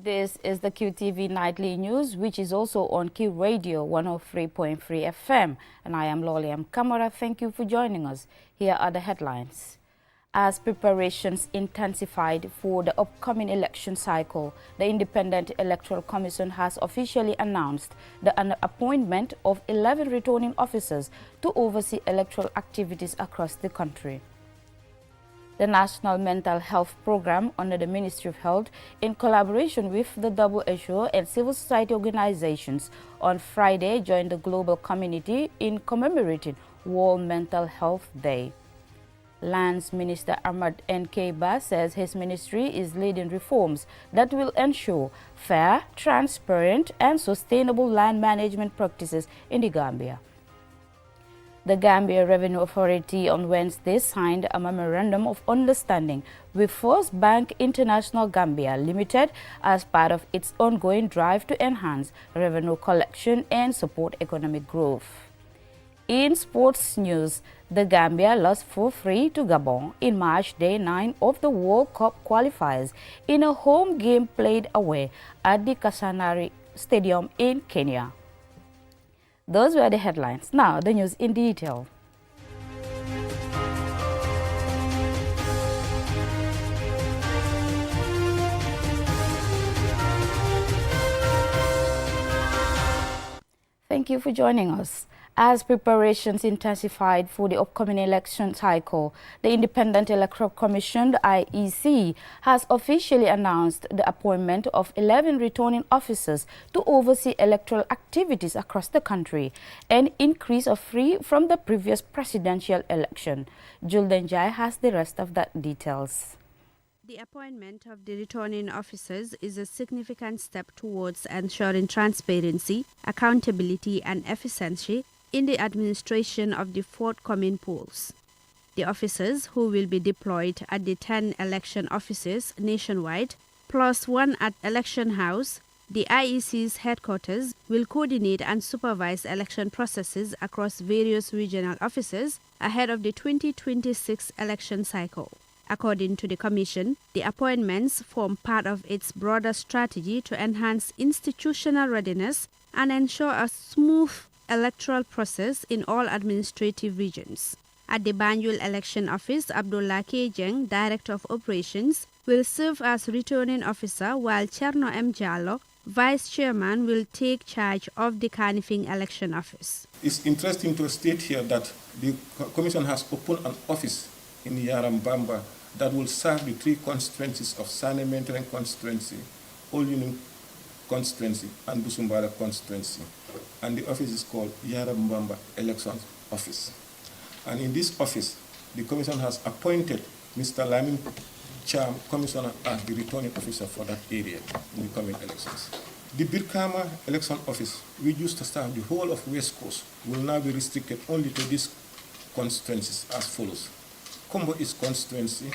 This is the QTV Nightly News, which is also on Q Radio 103.3 FM. And I am Loliam Kamara. Thank you for joining us. Here are the headlines. As preparations intensified for the upcoming election cycle, the Independent Electoral Commission has officially announced the appointment of 11 returning officers to oversee electoral activities across the country. The National Mental Health Program under the Ministry of Health, in collaboration with the WHO and civil society organizations, on Friday joined the global community in commemorating World Mental Health Day. Lands Minister Ahmad Nkeba says his ministry is leading reforms that will ensure fair, transparent and sustainable land management practices in the Gambia. The Gambia Revenue Authority on Wednesday signed a memorandum of understanding with First Bank International Gambia Limited as part of its ongoing drive to enhance revenue collection and support economic growth. In sports news, the Gambia lost 4-3 to Gabon in match day 9 of the World Cup qualifiers in a home game played away at the Kasarani Stadium in Kenya. Those were the headlines. Now, the news in detail. Thank you for joining us. As preparations intensified for the upcoming election cycle, the Independent Electoral Commission, the IEC, has officially announced the appointment of 11 returning officers to oversee electoral activities across the country, an increase of 3 from the previous presidential election. Julden Jai has the rest of the details. The appointment of the returning officers is a significant step towards ensuring transparency, accountability and efficiency in the administration of the forthcoming polls. The officers who will be deployed at the 10 election offices nationwide, plus 1 at Election House, the IEC's headquarters, will coordinate and supervise election processes across various regional offices ahead of the 2026 election cycle. According to the Commission, the appointments form part of its broader strategy to enhance institutional readiness and ensure a smooth electoral process in all administrative regions. At the Banjul Election Office, Abdullah Kejeng, Director of Operations, will serve as returning officer, while Cherno M. Jallo, Vice Chairman, will take charge of the Kanifing Election Office. It's interesting to state here that the Commission has opened an office in Yarambamba that will serve the 3 constituencies of Sane Mentering constituency, Old Union constituency, and Busumbara constituency. And the office is called Yarambamba Election Office. And in this office, the Commission has appointed Mr. Lamin Cham, Commissioner, as the returning officer for that area in the coming elections. The Birkama Election Office, which used to serve the whole of West Coast, will now be restricted only to these constituencies as follows: Combo East constituency,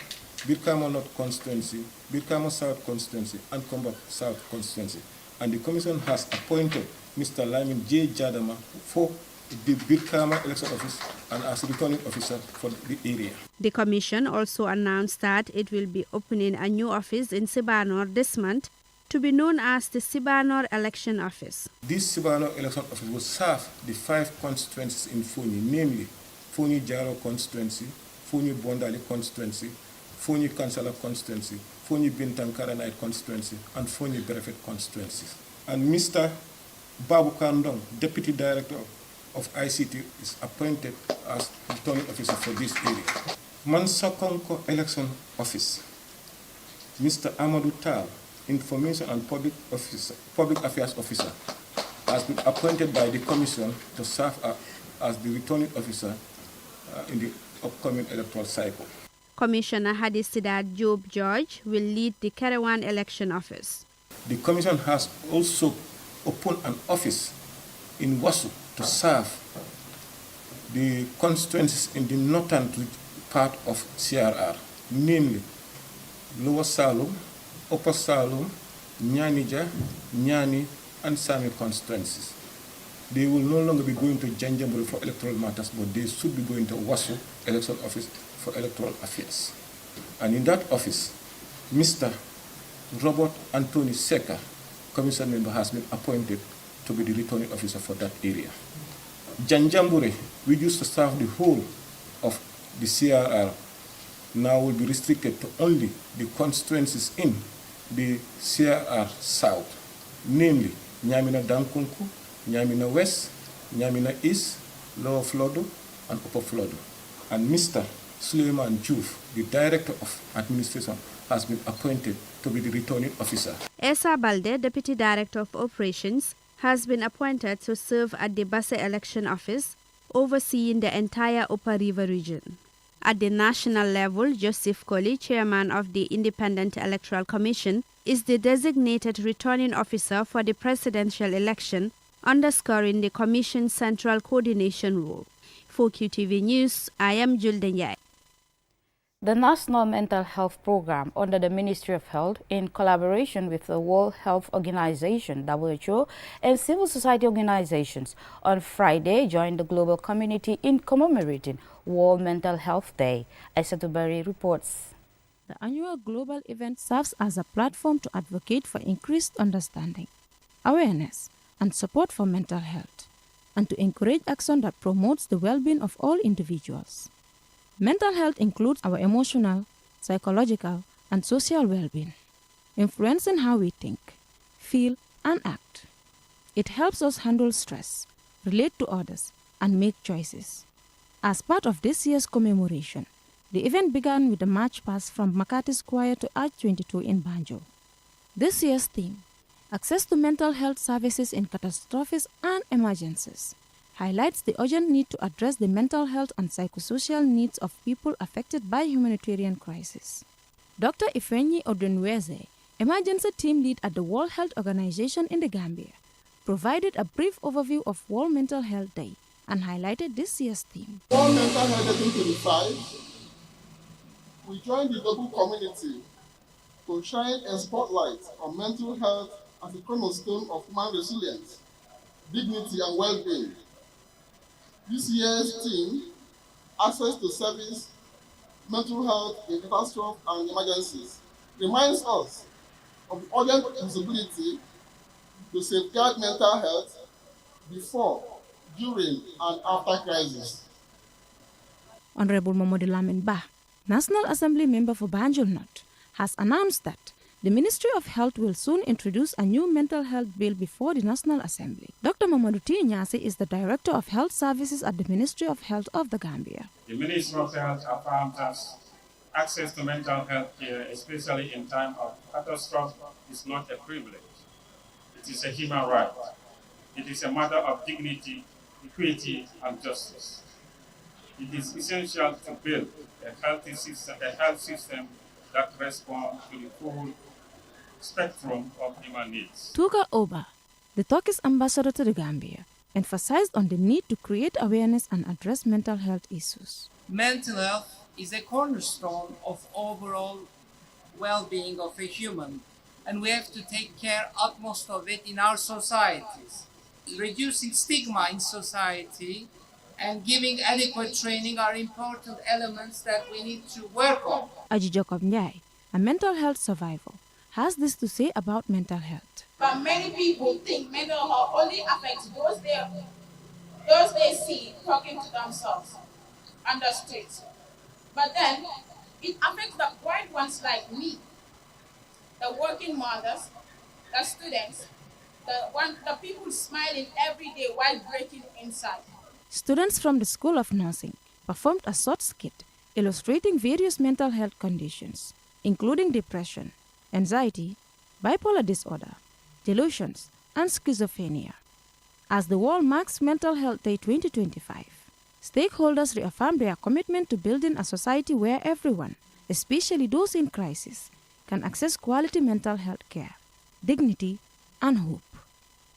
Birkama North constituency, Birkama South constituency, and Combo South constituency. And the Commission has appointed Mr. Lamin J. Jadama for the Birkama Election Office and as returning officer for the area. The Commission also announced that it will be opening a new office in Sibanor this month to be known as the Sibanor Election Office. This Sibanor Election Office will serve the 5 constituencies in Foni, namely Foni Jaro constituency, Foni Bondali constituency, Foni Kansala constituency, Foni Bintankaranite constituency, and Foni Berefet constituencies. And Mr. Babu Kandong, Deputy Director of ICT, is appointed as returning officer for this area. Mansakonko Election Office, Mr. Amadou Tal, Information and Public Affairs Officer, has been appointed by the Commission to serve as the returning officer in the upcoming electoral cycle. Commissioner Hadisidat Job George will lead the Karawan Election Office. The Commission has also opened an office in Wasu to serve the constituencies in the northern part of CRR, namely Lower Salum, Upper Salum, Nyanija, Nyani, and Sami constituencies. They will no longer be going to Janjamburi for electoral matters, but they should be going to Wasu Election Office for electoral affairs. And in that office, Mr. Robert Anthony Seka, commission member, has been appointed to be the returning officer for that area. Janjambure, which used to serve the whole of the CRR, now will be restricted to only the constituencies in the CRR South, namely Nyamina Dankunku, Nyamina West, Nyamina East, Lower Flodo, and Upper Flodo. And Mr. Suleiman Juf, the Director of Administration, has been appointed to be the returning officer. Esa Balde, Deputy Director of Operations, has been appointed to serve at the Basse Election Office, overseeing the entire Upper River region. At the national level, Joseph Colley, Chairman of the Independent Electoral Commission, is the designated returning officer for the presidential election, underscoring the Commission's central coordination role. For QTV News, I am Julden Yai. The National Mental Health Program under the Ministry of Health, in collaboration with the World Health Organization, WHO, and civil society organizations, on Friday joined the global community in commemorating World Mental Health Day. Aisatubari reports. The annual global event serves as a platform to advocate for increased understanding, awareness, and support for mental health, and to encourage action that promotes the well-being of all individuals. Mental health includes our emotional, psychological, and social well-being, influencing how we think, feel, and act. It helps us handle stress, relate to others, and make choices. As part of this year's commemoration, the event began with a march past from Makati Square to Arch 22 in Banjul. This year's theme, Access to Mental Health Services in Catastrophes and Emergencies, highlights the urgent need to address the mental health and psychosocial needs of people affected by humanitarian crisis. Dr. Ifenyi Odunweze, emergency team lead at the World Health Organization in the Gambia, provided a brief overview of World Mental Health Day and highlighted this year's theme. World Mental Health Day 2025, we joined the global community to shine a spotlight on mental health as a cornerstone of human resilience, dignity, and well-being. This year's theme, Access to Service, Mental Health in Catastrophe and Emergencies, reminds us of the urgent responsibility to safeguard mental health before, during, and after crisis. Honorable Momodi Lamin Bah, National Assembly member for Banjul North, has announced that the Ministry of Health will soon introduce a new mental health bill before the National Assembly. Dr. Mamadou T. Nyasi is the Director of Health Services at the Ministry of Health of the Gambia. The Ministry of Health affirms that access to mental health care, especially in time of catastrophe, is not a privilege. It is a human right. It is a matter of dignity, equity, and justice. It is essential to build a health system that responds to the full spectrum of human needs. Tuga Oba, the Turkish ambassador to the Gambia, emphasized on the need to create awareness and address mental health issues. Mental health is a cornerstone of overall well-being of a human, and we have to take care utmost of it in our societies. Reducing stigma in society and giving adequate training are important elements that we need to work on. Aji Jacob Nyai, a mental health survivor, has this to say about mental health. But many people think mental health only affects those they see talking to themselves on the streets. But then it affects the bright ones like me, the working mothers, the students, the people smiling every day while breaking inside. Students from the School of Nursing performed a short skit illustrating various mental health conditions, including depression, anxiety, bipolar disorder, delusions, and schizophrenia. As the world marks Mental Health Day 2025, stakeholders reaffirmed their commitment to building a society where everyone, especially those in crisis, can access quality mental health care, dignity, and hope.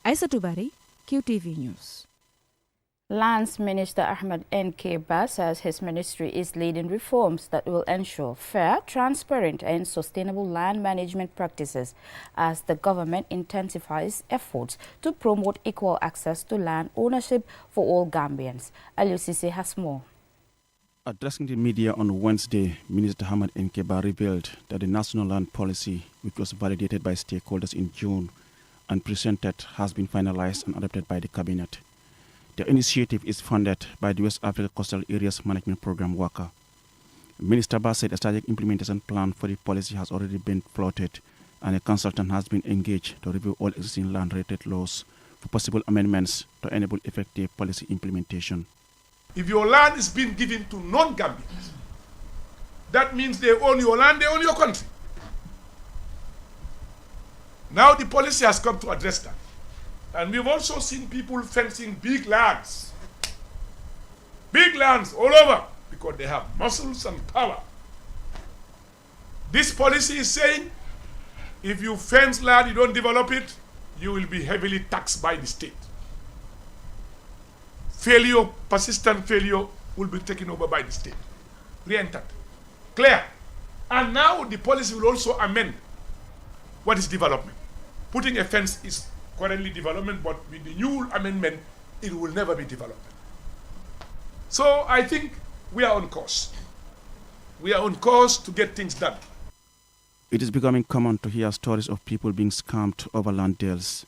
Aisa Tubari, QTV News. Lands Minister Ahmed N.K. Bah says his ministry is leading reforms that will ensure fair, transparent and sustainable land management practices as the government intensifies efforts to promote equal access to land ownership for all Gambians. LUCC has more. Addressing the media on Wednesday, Minister Hamad Nkeba revealed that the National Land Policy, which was validated by stakeholders in June and presented, has been finalized and adopted by the Cabinet. The initiative is funded by the West Africa Coastal Areas Management Program WACA. Minister Ba said a strategic implementation plan for the policy has already been plotted and a consultant has been engaged to review all existing land-related laws for possible amendments to enable effective policy implementation. If your land is being given to non-Gambians, that means they own your land, they own your country. Now the policy has come to address that. And we've also seen people fencing big lands all over, because they have muscles and power. This policy is saying, if you fence land, you don't develop it, you will be heavily taxed by the state. Failure, persistent failure, will be taken over by the state. Re-entered. Clear. And now the policy will also amend what is development. Putting a fence is currently development, but with the new amendment, it will never be development. So I think we are on course. We are on course to get things done. It is becoming common to hear stories of people being scammed over land deals.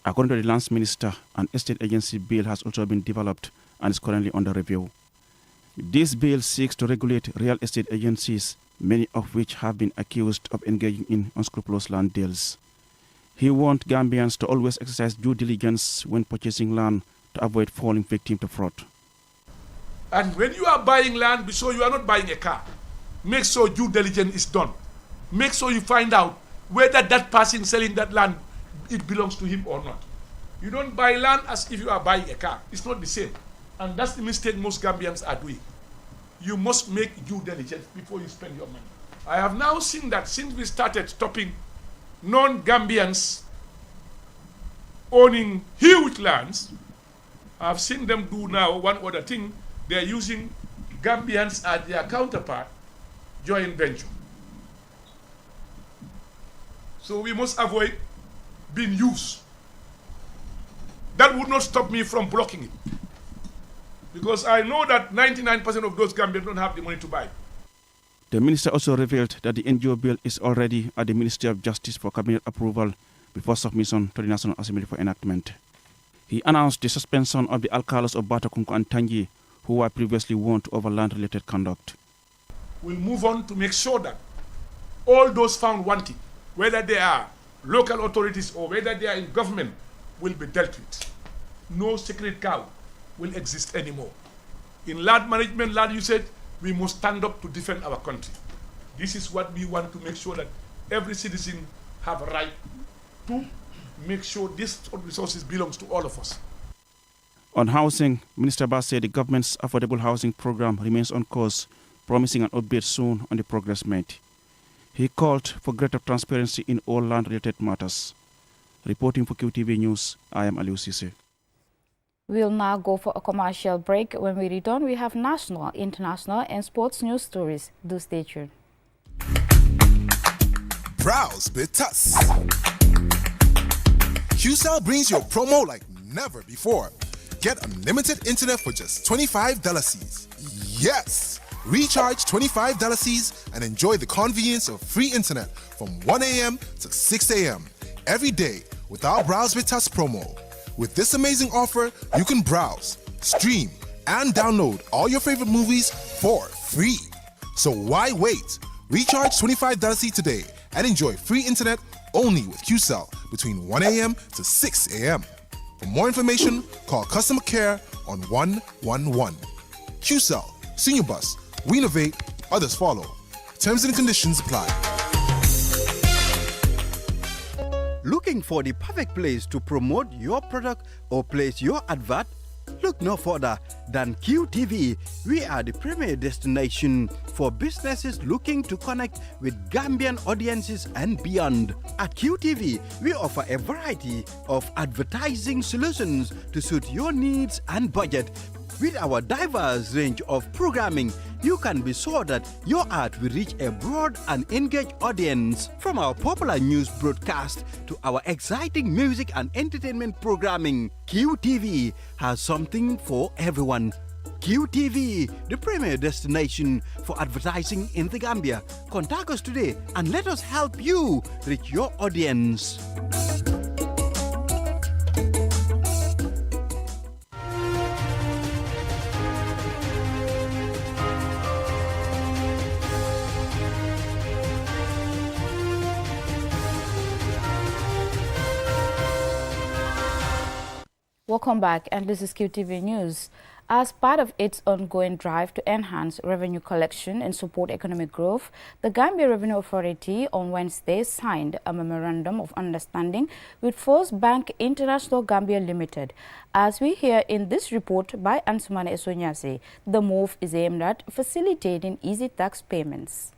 According to the Lands Minister, an estate agency bill has also been developed and is currently under review. This bill seeks to regulate real estate agencies, many of which have been accused of engaging in unscrupulous land deals. He warned Gambians to always exercise due diligence when purchasing land to avoid falling victim to fraud. And when you are buying land, be sure you are not buying a car. Make sure due diligence is done. Make sure you find out whether that person selling that land, it belongs to him or not. You don't buy land as if you are buying a car. It's not the same. And that's the mistake most Gambians are doing. You must make due diligence before you spend your money. I have now seen that since we started stopping non-Gambians owning huge lands, I've seen them do now one other thing. They're using Gambians as their counterpart, joint venture. So we must avoid being used. That would not stop me from blocking it. Because I know that 99% of those Gambians don't have the money to buy. The minister also revealed that the NGO bill is already at the Ministry of Justice for cabinet approval before submission to the National Assembly for enactment. He announced the suspension of the alcalos of Batakunko and Tangi, who were previously warned over land-related conduct. We'll move on to make sure that all those found wanting, whether they are local authorities or whether they are in government, will be dealt with. No sacred cow will exist anymore. In land management, land usage, we must stand up to defend our country. This is what we want to make sure that every citizen have a right to make sure this resources belongs to all of us. On housing, Minister Ba said the government's affordable housing program remains on course, promising an update soon on the progress made. He called for greater transparency in all land-related matters. Reporting for QTV News, I am Aliou Cissé. We'll now go for a commercial break. When we return, we have national, international, and sports news stories. Do stay tuned. Browse with us. QCell brings you a promo like never before. Get unlimited internet for just $25. Yes! Recharge $25 and enjoy the convenience of free internet from 1 a.m. to 6 a.m. every day with our Browse with Us promo. With this amazing offer, you can browse, stream, and download all your favorite movies for free. So why wait? Recharge $25 today and enjoy free internet only with QCell between 1 a.m. to 6 a.m. For more information, call customer care on 111. QCell, Senior Bus, we innovate, others follow. Terms and conditions apply. Looking for the perfect place to promote your product or place your advert? Look no further than QTV. We are the premier destination for businesses looking to connect with Gambian audiences and beyond. At QTV, we offer a variety of advertising solutions to suit your needs and budget. With our diverse range of programming, you can be sure that your ad will reach a broad and engaged audience. From our popular news broadcast to our exciting music and entertainment programming, QTV has something for everyone. QTV, the premier destination for advertising in the Gambia. Contact us today and let us help you reach your audience. Welcome back, and this is QTV News. As part of its ongoing drive to enhance revenue collection and support economic growth, the Gambia Revenue Authority on Wednesday signed a memorandum of understanding with First Bank International Gambia Limited. As we hear in this report by Ansumane Esonyase, the move is aimed at facilitating easy tax payments.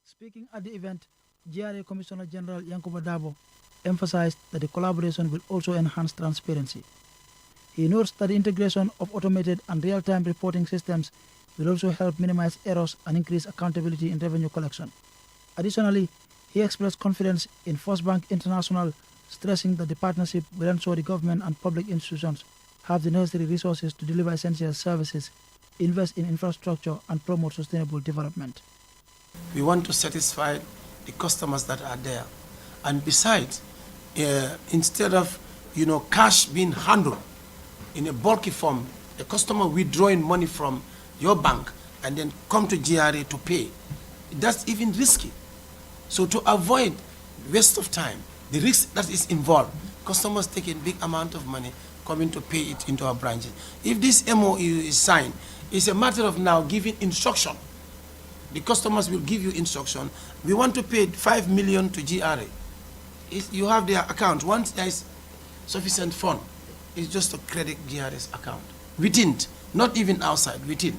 Speaking at the event, GRA Commissioner General Yankuba Dabo emphasized that the collaboration will also enhance transparency. He notes that the integration of automated and real-time reporting systems will also help minimize errors and increase accountability in revenue collection. Additionally, he expressed confidence in First Bank International, stressing that the partnership will ensure the government and public institutions have the necessary resources to deliver essential services, invest in infrastructure, and promote sustainable development. We want to satisfy the customers that are there. And besides, instead of cash being handled in a bulky form, a customer withdrawing money from your bank and then come to GRA to pay, that's even risky. So to avoid waste of time, the risk that is involved, customers taking big amount of money coming to pay it into our branches. If this MOU is signed, it's a matter of now giving instruction. The customers will give you instruction. We want to pay 5 million to GRA. You have their account. Once there is sufficient fund, it's just to credit GRA's account. Within, not even outside, within.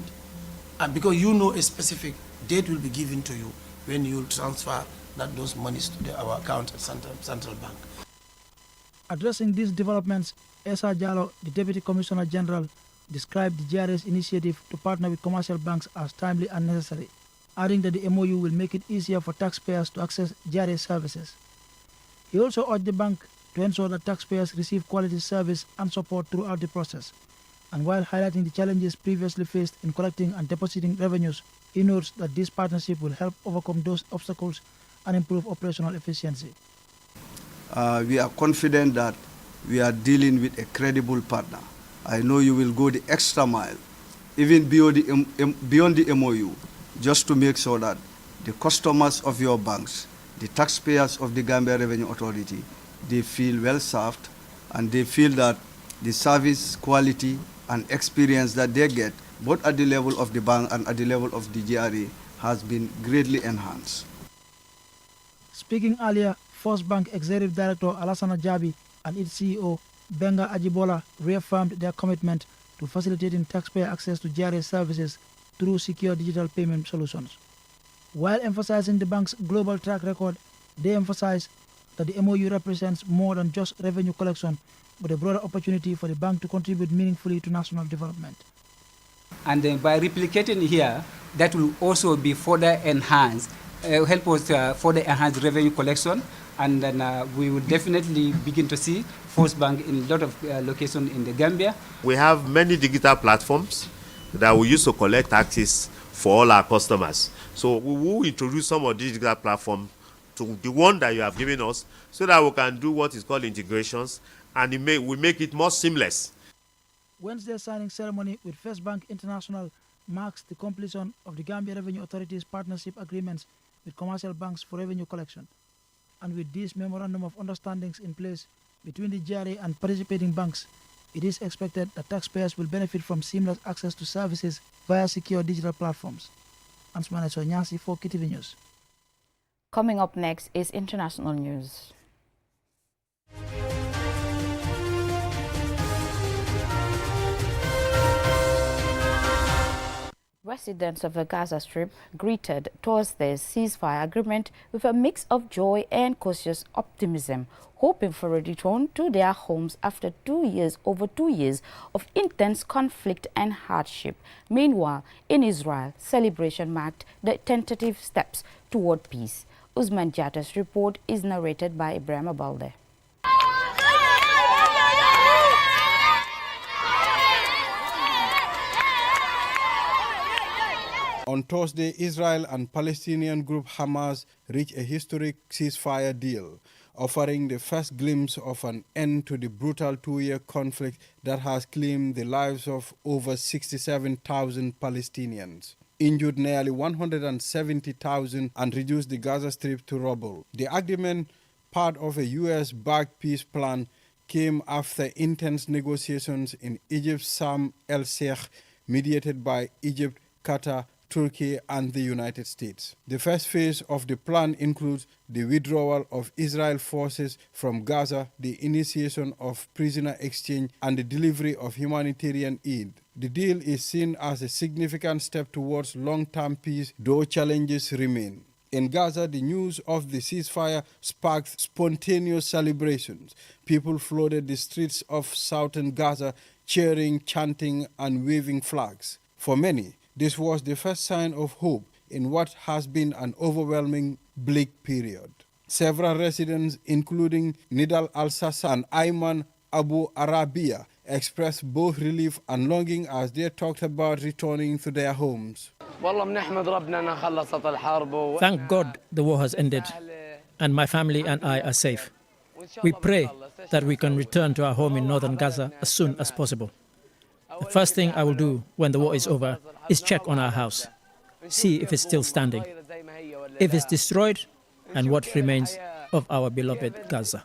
And because you know a specific date will be given to you when you transfer those monies to our account at Central Bank. Addressing these developments, Esa Jallo, the Deputy Commissioner General, described the GRA's initiative to partner with commercial banks as timely and necessary, adding that the MOU will make it easier for taxpayers to access GRA services. He also urged the bank to ensure that taxpayers receive quality service and support throughout the process. And while highlighting the challenges previously faced in collecting and depositing revenues, he notes that this partnership will help overcome those obstacles and improve operational efficiency. We are confident that we are dealing with a credible partner. I know you will go the extra mile, even beyond the MOU, just to make sure that the customers of your banks, the taxpayers of the Gambia Revenue Authority, they feel well served and they feel that the service quality and experience that they get, both at the level of the bank and at the level of the GRA, has been greatly enhanced. Speaking earlier, First Bank Executive Director Alassana Jabi and its CEO Benga Ajibola reaffirmed their commitment to facilitating taxpayer access to GRA services through secure digital payment solutions. While emphasizing the bank's global track record, they emphasized that the MOU represents more than just revenue collection, but a broader opportunity for the bank to contribute meaningfully to national development. And then by replicating here, that will also be further enhanced, help us further enhance revenue collection, and then we will definitely begin to see First Bank in a lot of locations in the Gambia. We have many digital platforms that we use to collect taxes for all our customers. So we will introduce some of the digital platforms to the one that you have given us so that we can do what is called integrations, and we make it more seamless. Wednesday's signing ceremony with First Bank International marks the completion of the Gambia Revenue Authority's partnership agreements with commercial banks for revenue collection. And with this memorandum of understandings in place between the GRA and participating banks, it is expected that taxpayers will benefit from seamless access to services via secure digital platforms. Ansumane Esonyase for QTV News. Coming up next is international news. Residents of the Gaza Strip greeted Thursday's ceasefire agreement with a mix of joy and cautious optimism, hoping for a return to their homes after over 2 years of intense conflict and hardship. Meanwhile, in Israel, celebration marked the tentative steps toward peace. Usman Jatta's report is narrated by Ibrahim Abalde. On Thursday, Israel and Palestinian group Hamas reached a historic ceasefire deal, offering the first glimpse of an end to the brutal two-year conflict that has claimed the lives of over 67,000 Palestinians, injured nearly 170,000 and reduced the Gaza Strip to rubble. The agreement, part of a U.S.-backed peace plan, came after intense negotiations in Egypt's Sharm el-Sheikh, mediated by Egypt, Qatar, Turkey and the United States. The first phase of the plan includes the withdrawal of Israel forces from Gaza, the initiation of prisoner exchange, and the delivery of humanitarian aid. The deal is seen as a significant step towards long-term peace, though challenges remain. In Gaza, the news of the ceasefire sparked spontaneous celebrations. People flooded the streets of southern Gaza, cheering, chanting, and waving flags. For many, this was the first sign of hope in what has been an overwhelming bleak period. Several residents, including Nidal Al-Sassa and Ayman Abu Arabia, expressed both relief and longing as they talked about returning to their homes. Thank God the war has ended and my family and I are safe. We pray that we can return to our home in northern Gaza as soon as possible. The first thing I will do when the war is over is check on our house, see if it's still standing, if it's destroyed, and what remains of our beloved Gaza.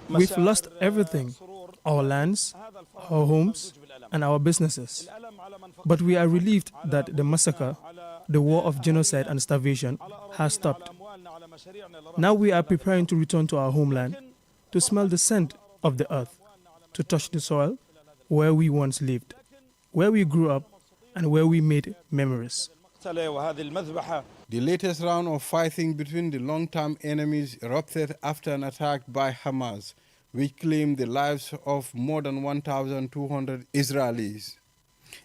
We've lost everything, our lands, our homes, and our businesses. But we are relieved that the massacre, the war of genocide and starvation, has stopped. Now we are preparing to return to our homeland, to smell the scent of the earth, to touch the soil where we once lived, where we grew up, and where we made memories. The latest round of fighting between the long-term enemies erupted after an attack by Hamas, which claimed the lives of more than 1,200 Israelis.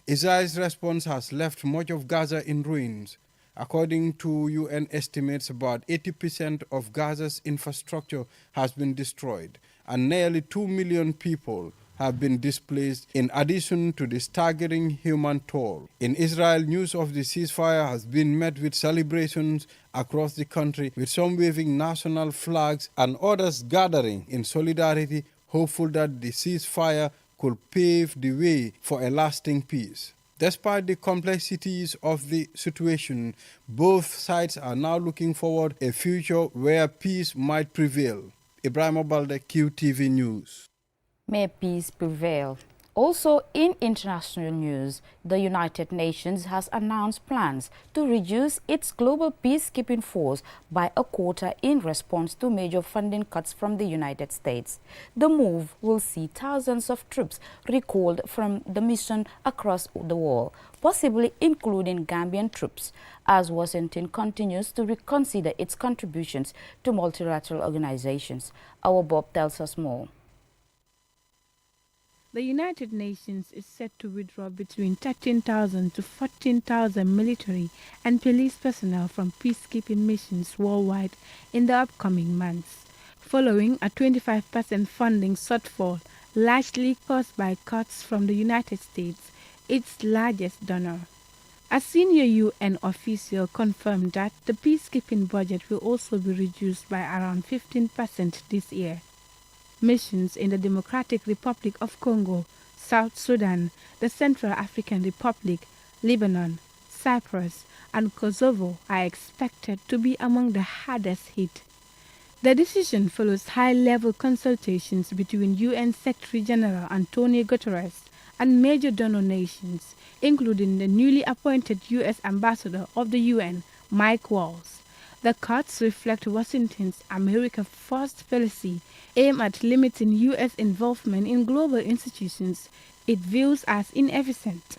Israel's response has left much of Gaza in ruins. According to UN estimates, about 80% of Gaza's infrastructure has been destroyed, and nearly 2 million people have been displaced, in addition to the staggering human toll. In Israel, news of the ceasefire has been met with celebrations across the country, with some waving national flags and others gathering in solidarity, hopeful that the ceasefire could pave the way for a lasting peace. Despite the complexities of the situation, both sides are now looking forward to a future where peace might prevail. Ibrahim Obalde, QTV News. May peace prevail. Also in international news, the United Nations has announced plans to reduce its global peacekeeping force by a quarter in response to major funding cuts from the United States. The move will see thousands of troops recalled from the mission across the world, possibly including Gambian troops, as Washington continues to reconsider its contributions to multilateral organizations. Our Bob tells us more. The United Nations is set to withdraw between 13,000 to 14,000 military and police personnel from peacekeeping missions worldwide in the upcoming months, following a 25% funding shortfall, largely caused by cuts from the United States, its largest donor. A senior UN official confirmed that the peacekeeping budget will also be reduced by around 15% this year. Missions in the Democratic Republic of Congo, South Sudan, the Central African Republic, Lebanon, Cyprus, and Kosovo are expected to be among the hardest hit. The decision follows high-level consultations between UN Secretary General Antonio Guterres and major donor nations, including the newly appointed U.S. Ambassador of the UN, Mike Waltz. The cuts reflect Washington's America First policy aimed at limiting U.S. involvement in global institutions it views as inefficient.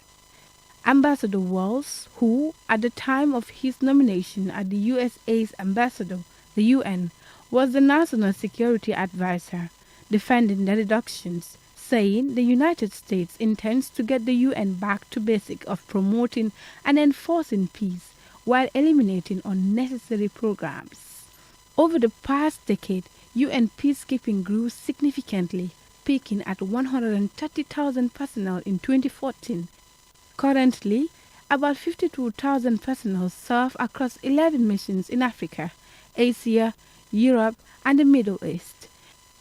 Ambassador Waltz, who, at the time of his nomination as the USA's ambassador, the UN, was the National Security Advisor, defending the reductions, saying the United States intends to get the UN back to basics of promoting and enforcing peace while eliminating unnecessary programs. Over the past decade, UN peacekeeping grew significantly, peaking at 130,000 personnel in 2014. Currently, about 52,000 personnel serve across 11 missions in Africa, Asia, Europe, and the Middle East.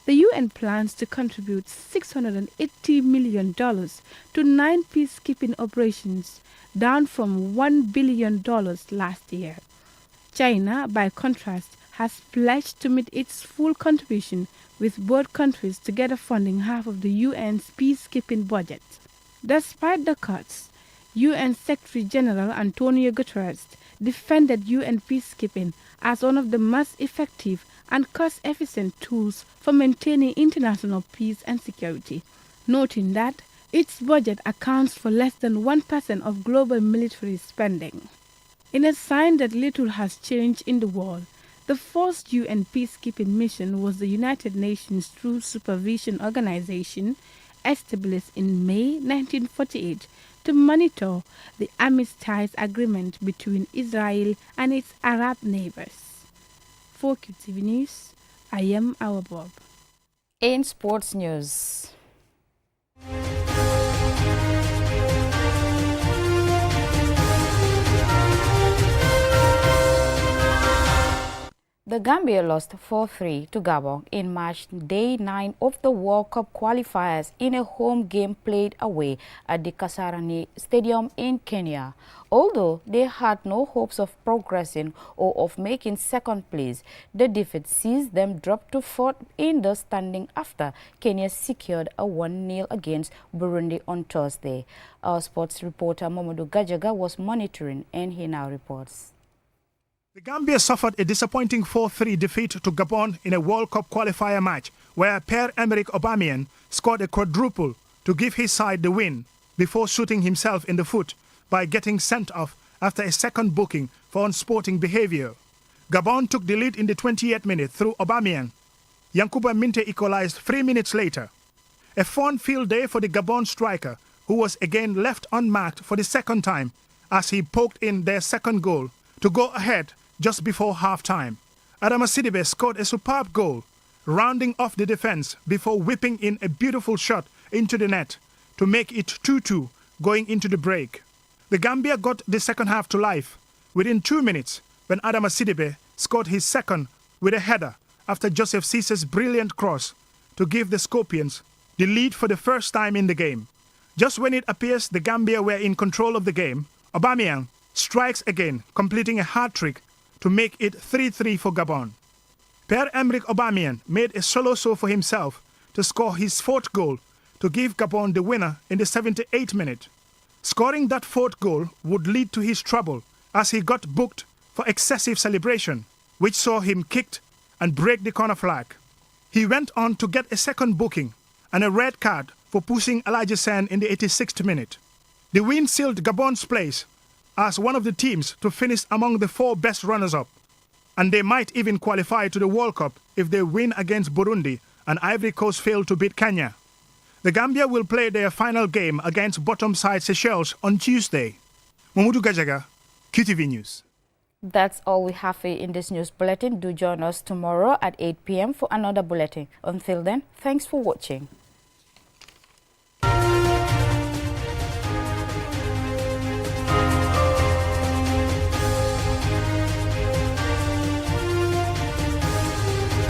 The UN plans to contribute $680 million to 9 peacekeeping operations, down from $1 billion last year. China, by contrast, has pledged to meet its full contribution, with both countries together funding half of the UN's peacekeeping budget. Despite the cuts, UN Secretary General Antonio Guterres defended UN peacekeeping as one of the most effective and cost-efficient tools for maintaining international peace and security, noting that its budget accounts for less than 1% of global military spending. In a sign that little has changed in the world, the first UN peacekeeping mission was the United Nations Truce Supervision Organization, established in May 1948 to monitor the armistice agreement between Israel and its Arab neighbors. For QTV News, I am Awa Bob. In sports news. The Gambia lost 4-3 to Gabon in match day 9 of the World Cup qualifiers in a home game played away at the Kasarani Stadium in Kenya. Although they had no hopes of progressing or of making second place, the defeat sees them drop to fourth in the standing after Kenya secured a 1-0 against Burundi on Thursday. Our sports reporter Mamadou Gajaga was monitoring and he now reports. The Gambia suffered a disappointing 4-3 defeat to Gabon in a World Cup qualifier match where Pierre-Emerick Aubameyang scored a quadruple to give his side the win before shooting himself in the foot by getting sent off after a second booking for unsporting behavior. Gabon took the lead in the 28th minute through Aubameyang. Yankuba Minte equalized 3 minutes later. A fun field day for the Gabon striker, who was again left unmarked for the second time as he poked in their second goal to go ahead just before half-time. Adama Sidibe scored a superb goal, rounding off the defense before whipping in a beautiful shot into the net to make it 2-2 going into the break. The Gambia got the second half to life within 2 minutes when Adama Sidibe scored his second with a header after Joseph Ceesay's brilliant cross to give the Scorpions the lead for the first time in the game. Just when it appears the Gambia were in control of the game, Aubameyang strikes again, completing a hat-trick to make it 3-3 for Gabon. Pierre-Emerick Aubameyang made a solo show for himself to score his fourth goal to give Gabon the winner in the 78th minute. Scoring that fourth goal would lead to his trouble as he got booked for excessive celebration, which saw him kicked and break the corner flag. He went on to get a second booking and a red card for pushing Elijah Sen in the 86th minute. The win sealed Gabon's place as one of the teams to finish among the 4 best runners-up, and they might even qualify to the World Cup if they win against Burundi and Ivory Coast fail to beat Kenya. The Gambia will play their final game against bottom side Seychelles on Tuesday. Mamadou Gajaga, QTV News. That's all we have in this news bulletin. Do join us tomorrow at 8 p.m. for another bulletin. Until then, thanks for watching.